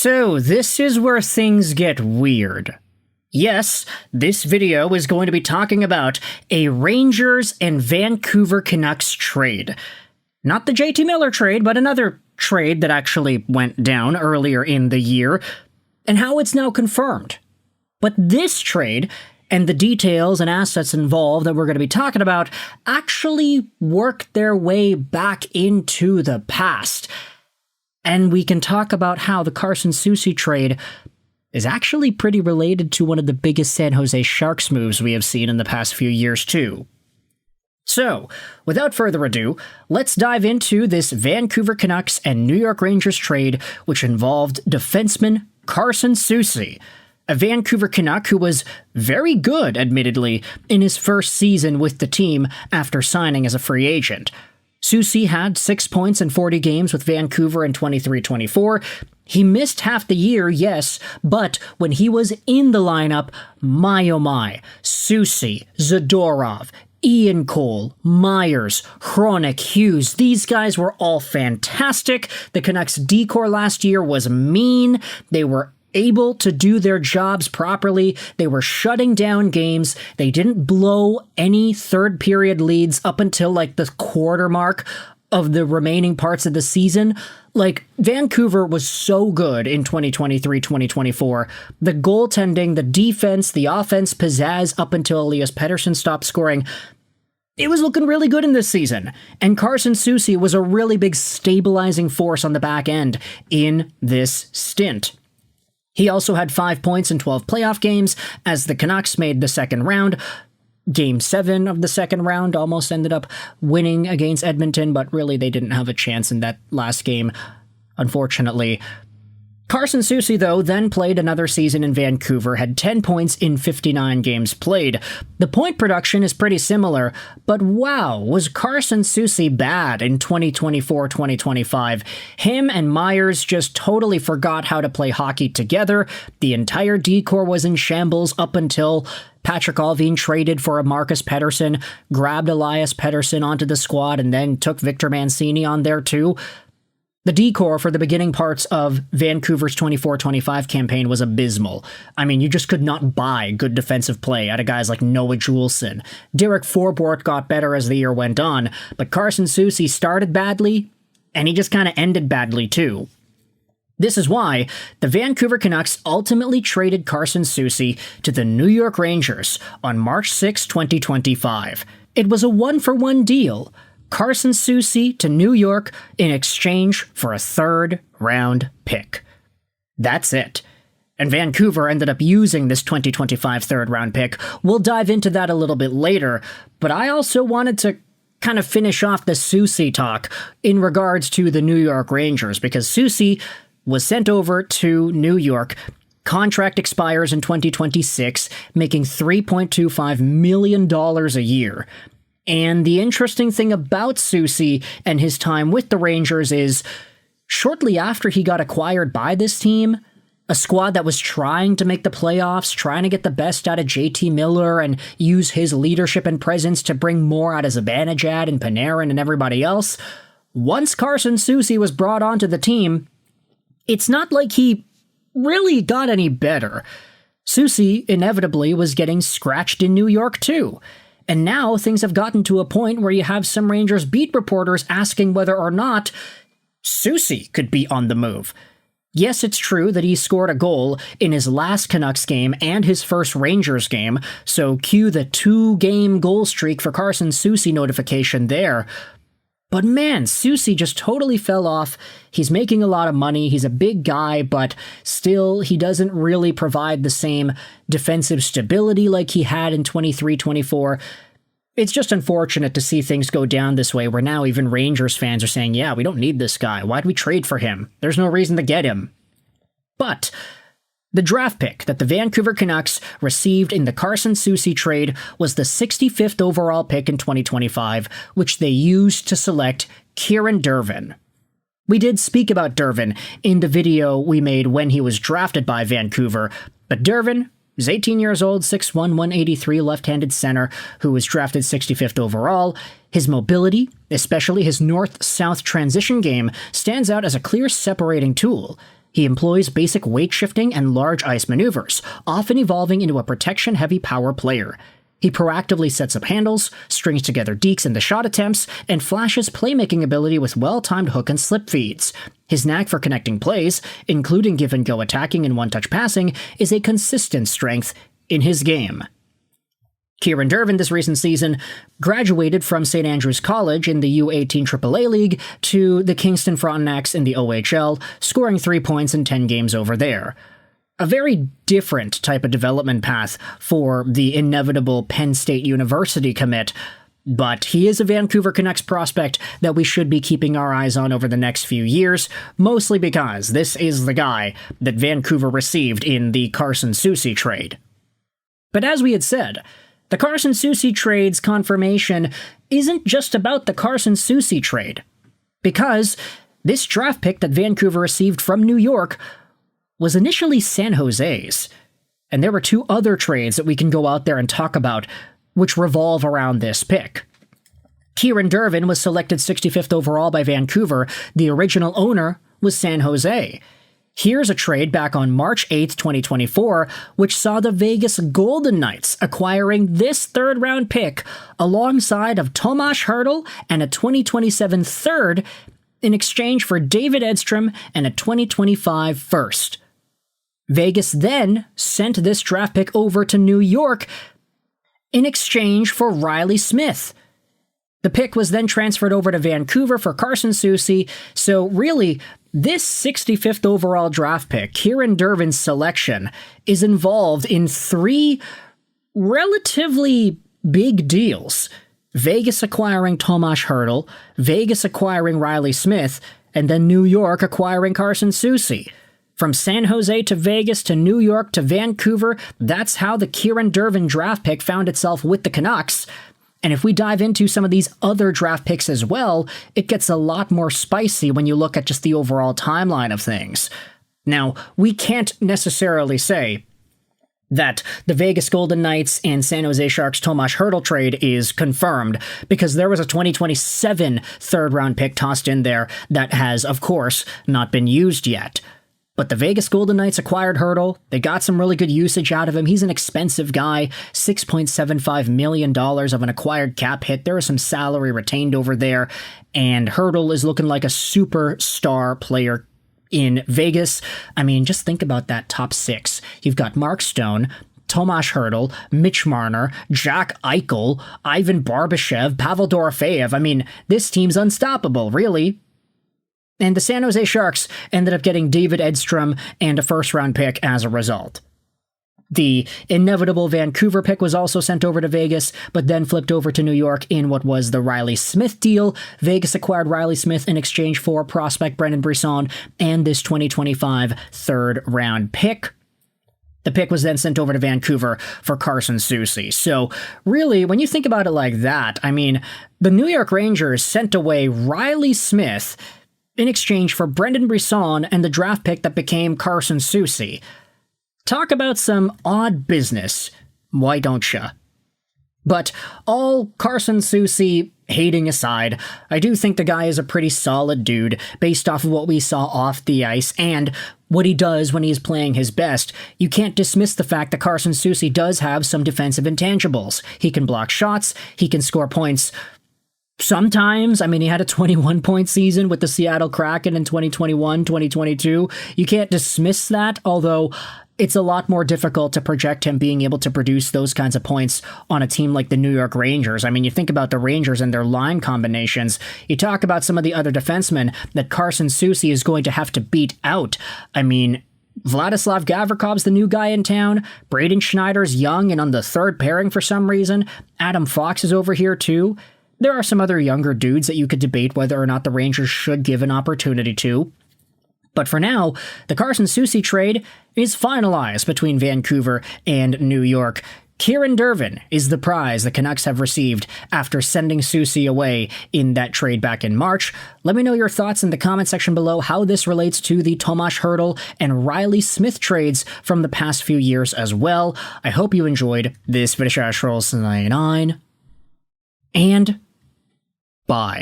So this is where things get weird. Yes, this video is going to be talking about a Rangers and Vancouver Canucks trade. Not the JT Miller trade, but another trade that actually went down earlier in the year, and how it's now confirmed. But this trade, and the details and assets involved that we're going to be talking about, actually worked their way back into the past. And we can talk about how the Carson Susi trade is actually pretty related to one of the biggest San Jose Sharks moves we have seen in the past few years too. So, without further ado, let's dive into this Vancouver Canucks and New York Rangers trade, which involved defenseman Carson Susi, a Vancouver Canuck who was very good, admittedly, in his first season with the team after signing as a free agent. Susi had 6 points in 40 games with Vancouver in 23-24. He missed half the year, yes, but when he was in the lineup, my oh my, Susi, Zadorov, Ian Cole, Myers, Hronek, Hughes, these guys were all fantastic. The Canucks' decor last year was mean. They were able to do their jobs properly. They were shutting down games. They didn't blow any third period leads up until like the quarter mark of the remaining parts of the season. Like, Vancouver was so good in 2023-2024. The goaltending, the defense, the offense, pizzazz up until Elias Pettersson stopped scoring. It was looking really good in this season, and Carson Susi was a really big stabilizing force on the back end in this stint. He also had 5 points in 12 playoff games as the Canucks made the second round. Game 7 of the second round almost ended up winning against Edmonton, but really they didn't have a chance in that last game, unfortunately. Carson Susi, though, then played another season in Vancouver, had 10 points in 59 games played. The point production is pretty similar, but wow, was Carson Susi bad in 2024-2025. Him and Myers just totally forgot how to play hockey together. The entire decor was in shambles up until Patrick Allvin traded for a Marcus Pettersson, grabbed Elias Pettersson onto the squad, and then took Victor Mancini on there too. The decor for the beginning parts of Vancouver's 24-25 campaign was abysmal. I mean, you just could not buy good defensive play out of guys like Noah Juulsen. Derek Forbort got better as the year went on, but Carson Susi started badly, and he just kind of ended badly too. This is why the Vancouver Canucks ultimately traded Carson Susi to the New York Rangers on March 6, 2025. It was a one-for-one deal. Carson Susi to New York in exchange for a third-round pick. That's it. And Vancouver ended up using this 2025 third-round pick. We'll dive into that a little bit later, but I also wanted to kind of finish off the Susi talk in regards to the New York Rangers, because Susi was sent over to New York. Contract expires in 2026, making $3.25 million a year. And the interesting thing about Susi and his time with the Rangers is, shortly after he got acquired by this team, a squad that was trying to make the playoffs, trying to get the best out of JT Miller and use his leadership and presence to bring more out of Zibanejad and Panarin and everybody else, once Carson Susi was brought onto the team, it's not like he really got any better. Susi inevitably was getting scratched in New York too. And now things have gotten to a point where you have some Rangers beat reporters asking whether or not Susi could be on the move. Yes, it's true that he scored a goal in his last Canucks game and his first Rangers game, so cue the 2-game goal streak for Carson Susi notification there. But man, Susi just totally fell off. He's making a lot of money, he's a big guy, but still he doesn't really provide the same defensive stability like he had in 23-24. It's just unfortunate to see things go down this way, where now even Rangers fans are saying, yeah, we don't need this guy. Why'd we trade for him? There's no reason to get him. But the draft pick that the Vancouver Canucks received in the Carson Susi trade was the 65th overall pick in 2025, which they used to select Kieran Dervin. We did speak about Dervin in the video we made when he was drafted by Vancouver, but Dervin is 18 years old, 6'1", 183, left-handed center, who was drafted 65th overall. His mobility, especially his north-south transition game, stands out as a clear separating tool. He employs basic weight shifting and large ice maneuvers, often evolving into a protection-heavy power player. He proactively sets up handles, strings together dekes into shot attempts, and flashes playmaking ability with well-timed hook and slip feeds. His knack for connecting plays, including give-and-go attacking and one-touch passing, is a consistent strength in his game. Kieran Dervin this recent season graduated from St. Andrews College in the U18 AAA League to the Kingston Frontenacs in the OHL, scoring 3 points in 10 games over there. A very different type of development path for the inevitable Penn State University commit, but he is a Vancouver Canucks prospect that we should be keeping our eyes on over the next few years, mostly because this is the guy that Vancouver received in the Carson Susi trade. But as we had said, the Carson Susi trade's confirmation isn't just about the Carson Susi trade, because this draft pick that Vancouver received from New York was initially San Jose's, and there were 2 other trades that we can go out there and talk about which revolve around this pick. Kieran Dervin was selected 65th overall by Vancouver. The original owner was San Jose. Here's a trade back on March 8th, 2024, which saw the Vegas Golden Knights acquiring this third-round pick alongside of Tomas Hertl and a 2027 third in exchange for David Edstrom and a 2025 first. Vegas then sent this draft pick over to New York in exchange for Riley Smith. The pick was then transferred over to Vancouver for Carson Susi, so really, this 65th overall draft pick, Kieran Dervin's selection, is involved in 3 relatively big deals. Vegas acquiring Tomas Hertl, Vegas acquiring Riley Smith, and then New York acquiring Carson Susi. From San Jose to Vegas to New York to Vancouver, that's how the Kieran Dervin draft pick found itself with the Canucks. And if we dive into some of these other draft picks as well, it gets a lot more spicy when you look at just the overall timeline of things. Now, we can't necessarily say that the Vegas Golden Knights and San Jose Sharks Tomas Hertl trade is confirmed, because there was a 2027 third-round pick tossed in there that has, of course, not been used yet. But the Vegas Golden Knights acquired Hertl. They got some really good usage out of him. He's an expensive guy, $6.75 million of an acquired cap hit. There is some salary retained over there, and Hertl is looking like a superstar player in Vegas. I mean, just think about that top 6. You've got Mark Stone, Tomas Hertl, Mitch Marner, Jack Eichel, Ivan Barbashev, Pavel Dorofeyev. I mean, this team's unstoppable, really. And the San Jose Sharks ended up getting David Edstrom and a first-round pick as a result. The inevitable Vancouver pick was also sent over to Vegas, but then flipped over to New York in what was the Riley Smith deal. Vegas acquired Riley Smith in exchange for prospect Brendan Brisson and this 2025 third-round pick. The pick was then sent over to Vancouver for Carson Susi. So really, when you think about it like that, I mean, the New York Rangers sent away Riley Smith in exchange for Brendan Brisson and the draft pick that became Carson Susi. Talk about some odd business, why don't ya? But all Carson Susi hating aside, I do think the guy is a pretty solid dude based off of what we saw off the ice and what he does when he's playing his best. You can't dismiss the fact that Carson Susi does have some defensive intangibles. He can block shots, he can score points. Sometimes, I mean, he had a 21-point season with the Seattle Kraken in 2021, 2022. You can't dismiss that, although it's a lot more difficult to project him being able to produce those kinds of points on a team like the New York Rangers. I mean, you think about the Rangers and their line combinations. You talk about some of the other defensemen that Carson Susi is going to have to beat out. I mean, Vladislav Gavrikov's the new guy in town. Braden Schneider's young and on the third pairing for some reason. Adam Fox is over here too. There are some other younger dudes that you could debate whether or not the Rangers should give an opportunity to. But for now, the Carson Susi trade is finalized between Vancouver and New York. Kieran Dervin is the prize the Canucks have received after sending Susi away in that trade back in March. Let me know your thoughts in the comment section below how this relates to the Tomas Hertl and Riley Smith trades from the past few years as well. I hope you enjoyed this video. 99 and bye.